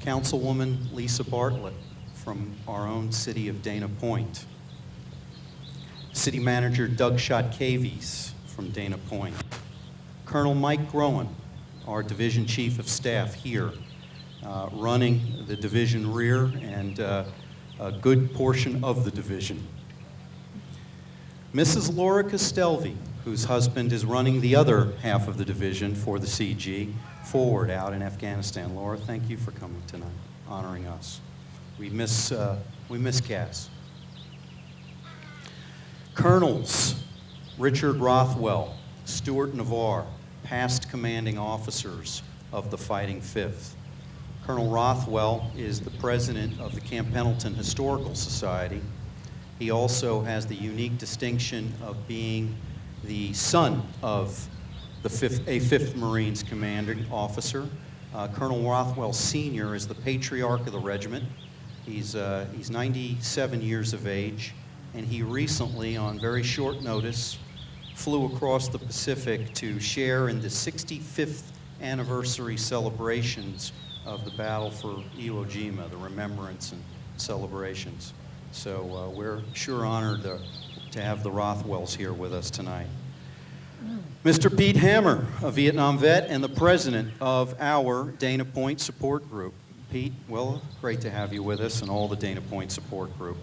Councilwoman Lisa Bartlett from our own city of Dana Point, City Manager Doug Shotkavies from Dana Point, Colonel Mike Groen, our Division Chief of Staff here, running the division rear and a good portion of the division. Mrs. Laura Castelvi, whose husband is running the other half of the division for the CG, forward out in Afghanistan. Laura, thank you for coming tonight, honoring us. We miss Cass. Colonels Richard Rothwell, Stuart Navarre, past commanding officers of the Fighting Fifth. Colonel Rothwell is the president of the Camp Pendleton Historical Society. He also has the unique distinction of being the son of a 5th Marines commanding officer. Colonel Rothwell Sr. is the patriarch of the regiment. He's 97 years of age, and he recently, on very short notice, flew across the Pacific to share in the 65th anniversary celebrations of the battle for Iwo Jima, the remembrance and celebrations. So we're sure honored to have the Rothwells here with us tonight. Mr. Pete Hammer, a Vietnam vet and the president of our Dana Point Support Group. Pete, well, great to have you with us and all the Dana Point Support Group.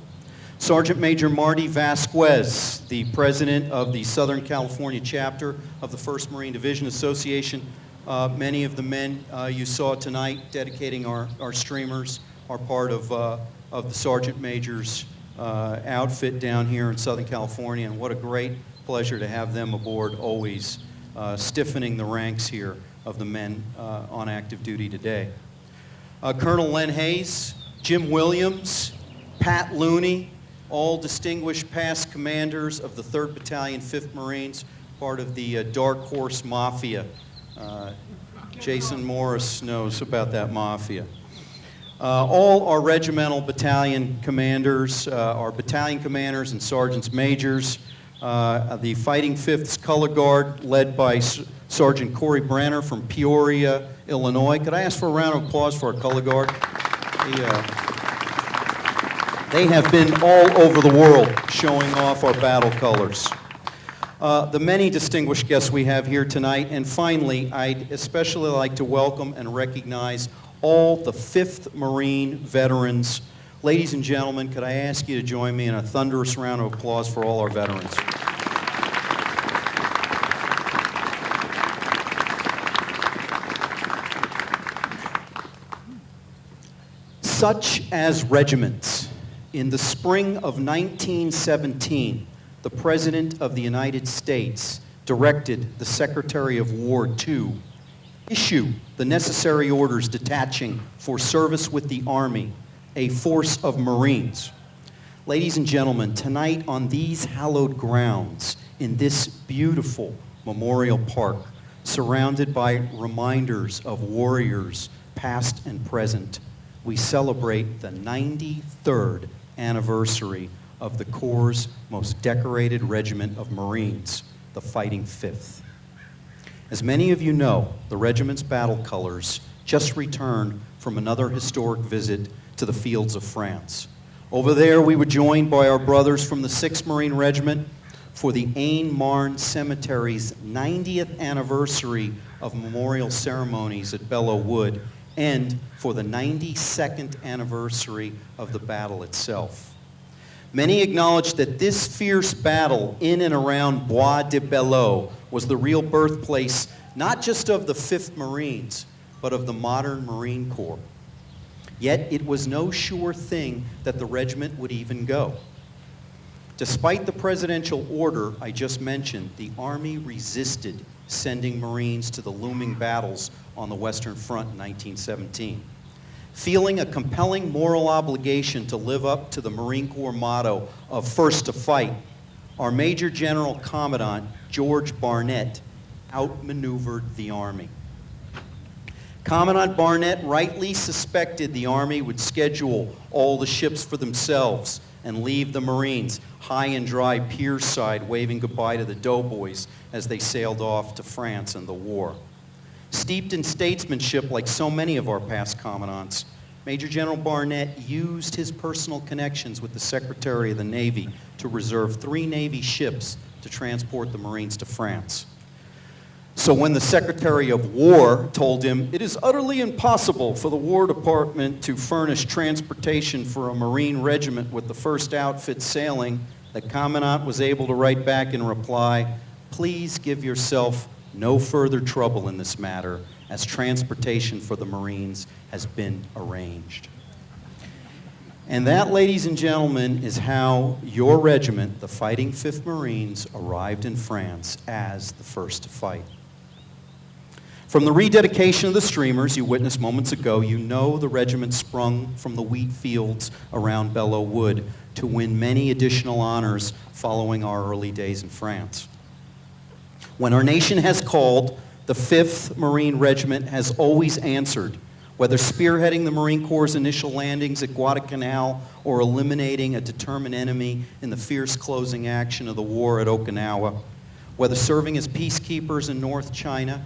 Sergeant Major Marty Vasquez, the president of the Southern California chapter of the 1st Marine Division Association. Many of the men you saw tonight dedicating our streamers are part of the Sergeant Major's outfit down here in Southern California, and what a great pleasure to have them aboard, always stiffening the ranks here of the men on active duty today. Colonel Len Hayes, Jim Williams, Pat Looney, all distinguished past commanders of the 3rd Battalion, 5th Marines, part of the Dark Horse Mafia. Jason Morris knows about that mafia. All our regimental battalion commanders, our battalion commanders and sergeants majors, the Fighting Fifth's Color Guard, led by Sergeant Corey Branner from Peoria, Illinois. Could I ask for a round of applause for our Color Guard? They have been all over the world showing off our battle colors. The many distinguished guests we have here tonight, and finally, I'd especially like to welcome and recognize all the 5th Marine veterans. Ladies and gentlemen, could I ask you to join me in a thunderous round of applause for all our veterans? Such as regiments. In the spring of 1917, the President of the United States directed the Secretary of War to issue the necessary orders detaching for service with the Army a force of Marines. Ladies and gentlemen, tonight on these hallowed grounds, in this beautiful memorial park, surrounded by reminders of warriors past and present, we celebrate the 93rd anniversary of the Corps' most decorated regiment of Marines, the Fighting Fifth. As many of you know, the regiment's battle colors just returned from another historic visit to the fields of France. Over there, we were joined by our brothers from the 6th Marine Regiment for the Aisne-Marne Cemetery's 90th anniversary of memorial ceremonies at Belleau Wood, and for the 92nd anniversary of the battle itself. Many acknowledge that this fierce battle in and around Bois de Belleau was the real birthplace not just of the 5th Marines, but of the modern Marine Corps. Yet it was no sure thing that the regiment would even go. Despite the presidential order I just mentioned, the Army resisted sending Marines to the looming battles on the Western Front in 1917. Feeling a compelling moral obligation to live up to the Marine Corps motto of first to fight, our Major General Commandant, George Barnett, outmaneuvered the Army. Commandant Barnett rightly suspected the Army would schedule all the ships for themselves and leave the Marines high and dry pierside waving goodbye to the doughboys as they sailed off to France and the war. Steeped in statesmanship like so many of our past commandants, Major General Barnett used his personal connections with the Secretary of the Navy to reserve 3 Navy ships to transport the Marines to France. So when the Secretary of War told him, "It is utterly impossible for the War Department to furnish transportation for a Marine regiment with the first outfit sailing," the Commandant was able to write back in reply, "Please give yourself no further trouble in this matter, as transportation for the Marines has been arranged." And that, ladies and gentlemen, is how your regiment, the Fighting 5th Marines, arrived in France as the first to fight. From the rededication of the streamers you witnessed moments ago, you know the regiment sprung from the wheat fields around Belleau Wood to win many additional honors following our early days in France. When our nation has called, the 5th Marine Regiment has always answered, whether spearheading the Marine Corps' initial landings at Guadalcanal or eliminating a determined enemy in the fierce closing action of the war at Okinawa, whether serving as peacekeepers in North China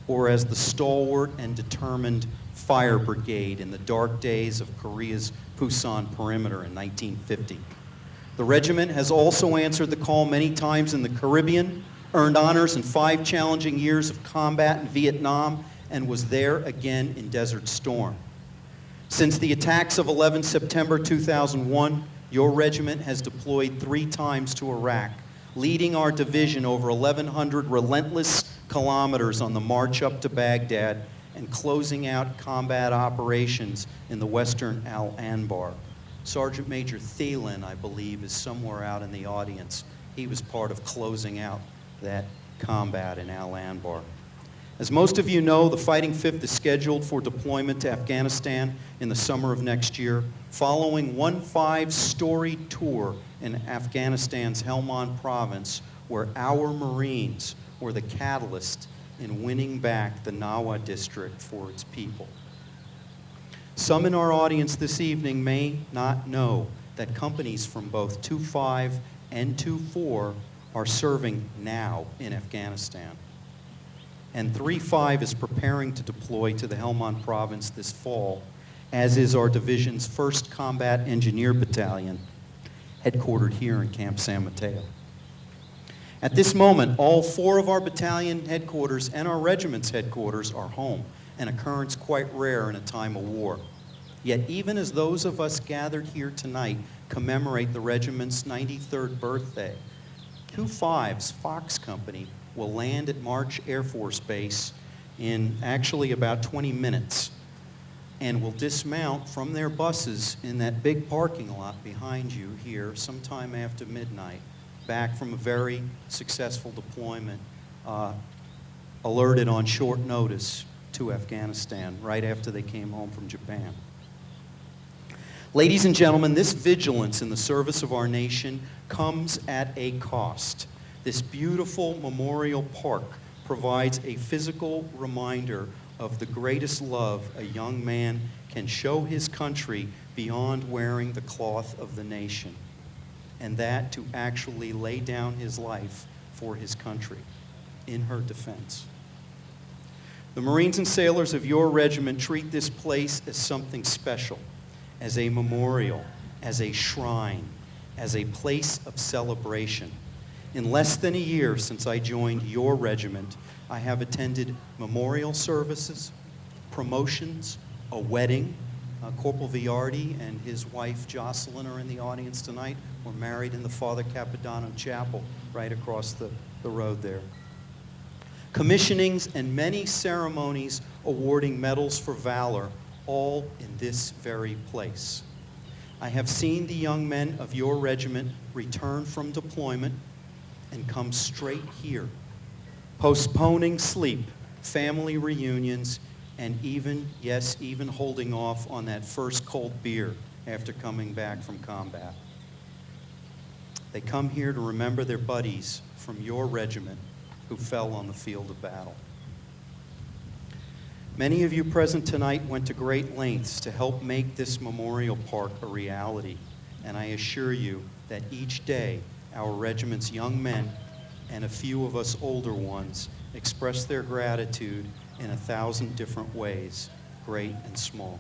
or as the stalwart and determined fire brigade in the dark days of Korea's Pusan perimeter in 1950. The regiment has also answered the call many times in the Caribbean, earned honors in 5 challenging years of combat in Vietnam, and was there again in Desert Storm. Since the attacks of 11 September 2001, your regiment has deployed 3 times to Iraq, leading our division over 1,100 relentless kilometers on the march up to Baghdad and closing out combat operations in the western Al-Anbar. Sergeant Major Thielen, I believe, is somewhere out in the audience. He was part of closing out that combat in Al-Anbar. As most of you know, the Fighting 5th is scheduled for deployment to Afghanistan in the summer of next year, following one 5-story tour in Afghanistan's Helmand province, where our Marines were the catalyst in winning back the Nawa district for its people. Some in our audience this evening may not know that companies from both 2-5 and 2-4 are serving now in Afghanistan. And 3-5 is preparing to deploy to the Helmand province this fall, as is our division's 1st Combat Engineer Battalion, headquartered here in Camp San Mateo. At this moment, all 4 of our battalion headquarters and our regiment's headquarters are home, an occurrence quite rare in a time of war. Yet even as those of us gathered here tonight commemorate the regiment's 93rd birthday, 2-5's Fox Company will land at March Air Force Base in actually about 20 minutes and will dismount from their buses in that big parking lot behind you here sometime after midnight, back from a very successful deployment, alerted on short notice to Afghanistan right after they came home from Japan. Ladies and gentlemen, this vigilance in the service of our nation comes at a cost. This beautiful memorial park provides a physical reminder of the greatest love a young man can show his country beyond wearing the cloth of the nation, and that to actually lay down his life for his country in her defense. The Marines and sailors of your regiment treat this place as something special, as a memorial, as a shrine, as a place of celebration. In less than a year since I joined your regiment, I have attended memorial services, promotions, a wedding. Corporal Viardi and his wife Jocelyn are in the audience tonight. We're married in the Father Capodanno Chapel right across the road there. Commissionings and many ceremonies awarding medals for valor, all in this very place. I have seen the young men of your regiment return from deployment and come straight here, postponing sleep, family reunions, and even, yes, even holding off on that first cold beer after coming back from combat. They come here to remember their buddies from your regiment who fell on the field of battle. Many of you present tonight went to great lengths to help make this memorial park a reality, and I assure you that each day our regiment's young men and a few of us older ones express their gratitude in 1,000 different ways, great and small.